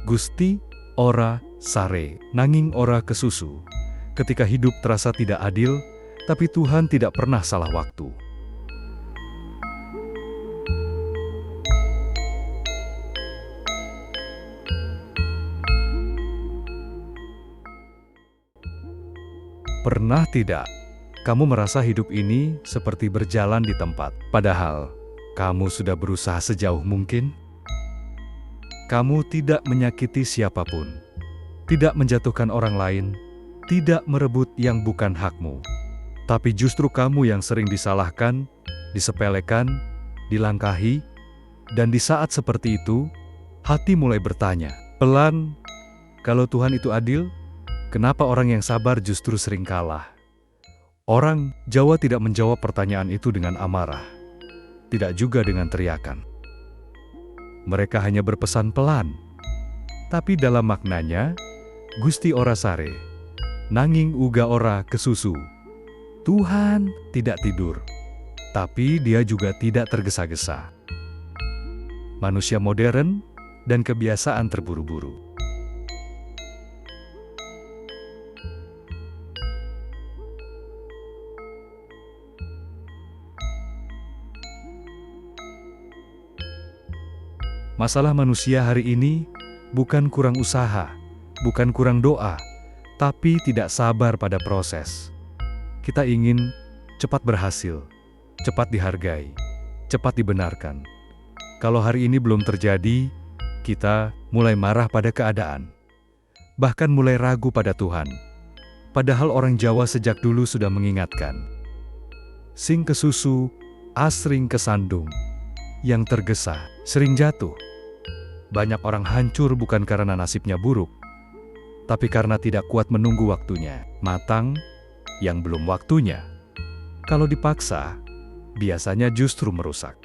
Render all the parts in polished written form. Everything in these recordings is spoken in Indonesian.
Gusti ora sare, nanging ora kesusu. Ketika hidup terasa tidak adil, tapi Tuhan tidak pernah salah waktu. Pernah tidak kamu merasa hidup ini seperti berjalan di tempat, padahal kamu sudah berusaha sejauh mungkin? Kamu tidak menyakiti siapapun, tidak menjatuhkan orang lain, tidak merebut yang bukan hakmu. Tapi justru kamu yang sering disalahkan, disepelekan, dilangkahi, dan di saat seperti itu, hati mulai bertanya, pelan, kalau Tuhan itu adil, kenapa orang yang sabar justru sering kalah? Orang Jawa tidak menjawab pertanyaan itu dengan amarah, tidak juga dengan teriakan. Mereka hanya berpesan pelan, tapi dalam maknanya, Gusti ora sare, nanging uga ora kesusu. Tuhan tidak tidur, tapi Dia juga tidak tergesa-gesa. Manusia modern dan kebiasaan terburu-buru. Masalah manusia hari ini bukan kurang usaha, bukan kurang doa, tapi tidak sabar pada proses. Kita ingin cepat berhasil, cepat dihargai, cepat dibenarkan. Kalau hari ini belum terjadi, kita mulai marah pada keadaan, bahkan mulai ragu pada Tuhan. Padahal orang Jawa sejak dulu sudah mengingatkan, sing kesusu, asring kesandung, yang tergesa sering jatuh. Banyak orang hancur bukan karena nasibnya buruk, tapi karena tidak kuat menunggu waktunya matang yang belum waktunya. Kalau dipaksa, biasanya justru merusak.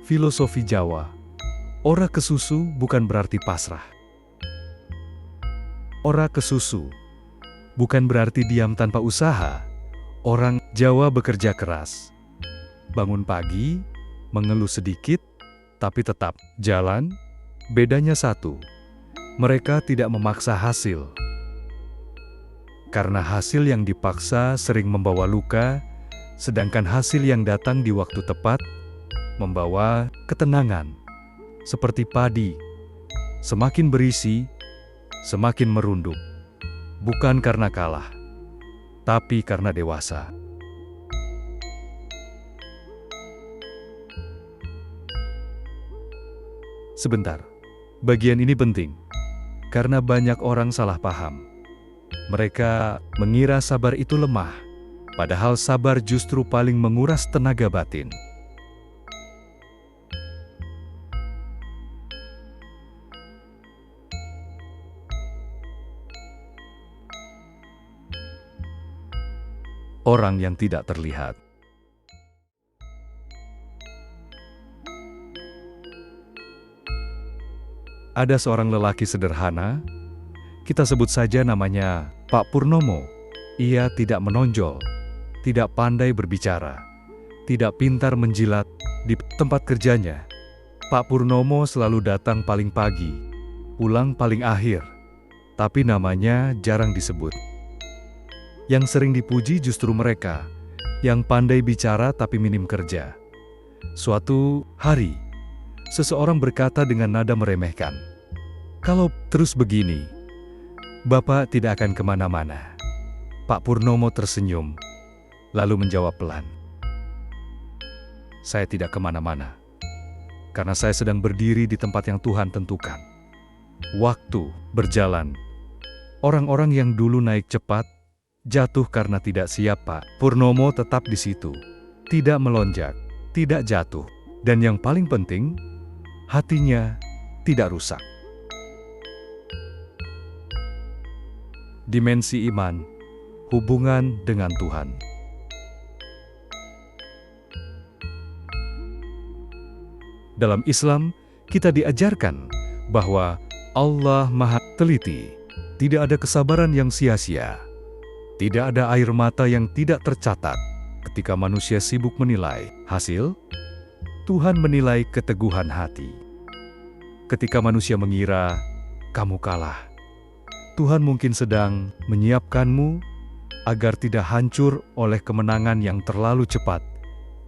Filosofi Jawa, ora kesusu bukan berarti pasrah. Ora kesusu bukan berarti diam tanpa usaha. Orang Jawa bekerja keras, bangun pagi, mengeluh sedikit, tapi tetap jalan. Bedanya satu, mereka tidak memaksa hasil. Karena hasil yang dipaksa sering membawa luka, sedangkan hasil yang datang di waktu tepat membawa ketenangan. Seperti padi, semakin berisi, semakin merunduk. Bukan karena kalah, tapi karena dewasa. Sebentar, bagian ini penting, karena banyak orang salah paham. Mereka mengira sabar itu lemah, padahal sabar justru paling menguras tenaga batin. Orang yang tidak terlihat. Ada seorang lelaki sederhana, kita sebut saja namanya Pak Purnomo. Ia tidak menonjol, tidak pandai berbicara, tidak pintar menjilat di tempat kerjanya. Pak Purnomo selalu datang paling pagi, pulang paling akhir, tapi namanya jarang disebut. Yang sering dipuji justru mereka, yang pandai bicara tapi minim kerja. Suatu hari, seseorang berkata dengan nada meremehkan, "Kalau terus begini, Bapak tidak akan kemana-mana." Pak Purnomo tersenyum, lalu menjawab pelan, "Saya tidak kemana-mana, karena saya sedang berdiri di tempat yang Tuhan tentukan." Waktu berjalan, orang-orang yang dulu naik cepat, jatuh karena tidak siap. Pak Purnomo tetap di situ, tidak melonjak, tidak jatuh, dan yang paling penting, hatinya tidak rusak. Dimensi iman, hubungan dengan Tuhan. Dalam Islam, kita diajarkan bahwa Allah Maha Teliti. Tidak ada kesabaran yang sia-sia. Tidak ada air mata yang tidak tercatat. Ketika manusia sibuk menilai hasil, Tuhan menilai keteguhan hati. Ketika manusia mengira kamu kalah, Tuhan mungkin sedang menyiapkanmu agar tidak hancur oleh kemenangan yang terlalu cepat.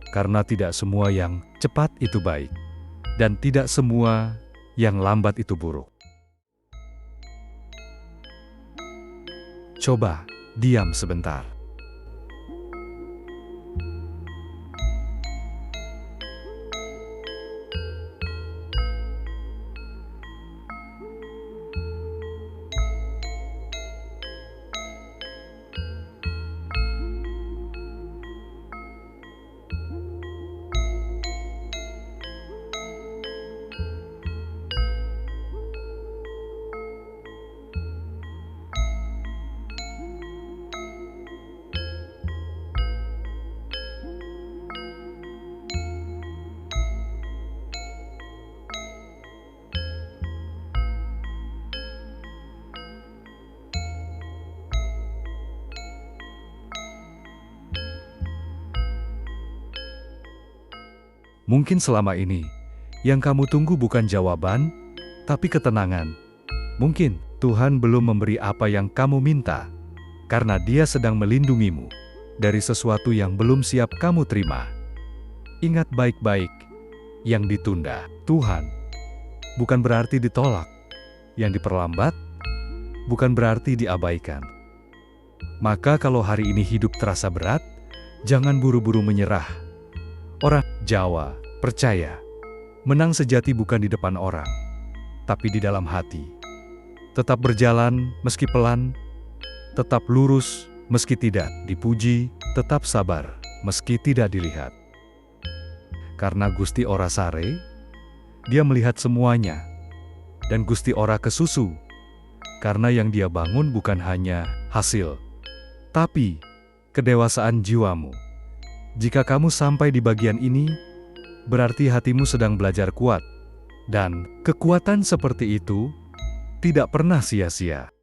Karena tidak semua yang cepat itu baik, dan tidak semua yang lambat itu buruk. Coba diam sebentar. Mungkin selama ini, yang kamu tunggu bukan jawaban, tapi ketenangan. Mungkin Tuhan belum memberi apa yang kamu minta, karena Dia sedang melindungimu dari sesuatu yang belum siap kamu terima. Ingat baik-baik, yang ditunda Tuhan bukan berarti ditolak, yang diperlambat bukan berarti diabaikan. Maka kalau hari ini hidup terasa berat, jangan buru-buru menyerah. Orang Jawa percaya, menang sejati bukan di depan orang, tapi di dalam hati. Tetap berjalan meski pelan, tetap lurus meski tidak dipuji, tetap sabar meski tidak dilihat. Karena Gusti Ora Sare, Dia melihat semuanya, dan Gusti Ora Kesusu, karena yang Dia bangun bukan hanya hasil, tapi kedewasaan jiwamu. Jika kamu sampai di bagian ini, berarti hatimu sedang belajar kuat. Dan kekuatan seperti itu tidak pernah sia-sia.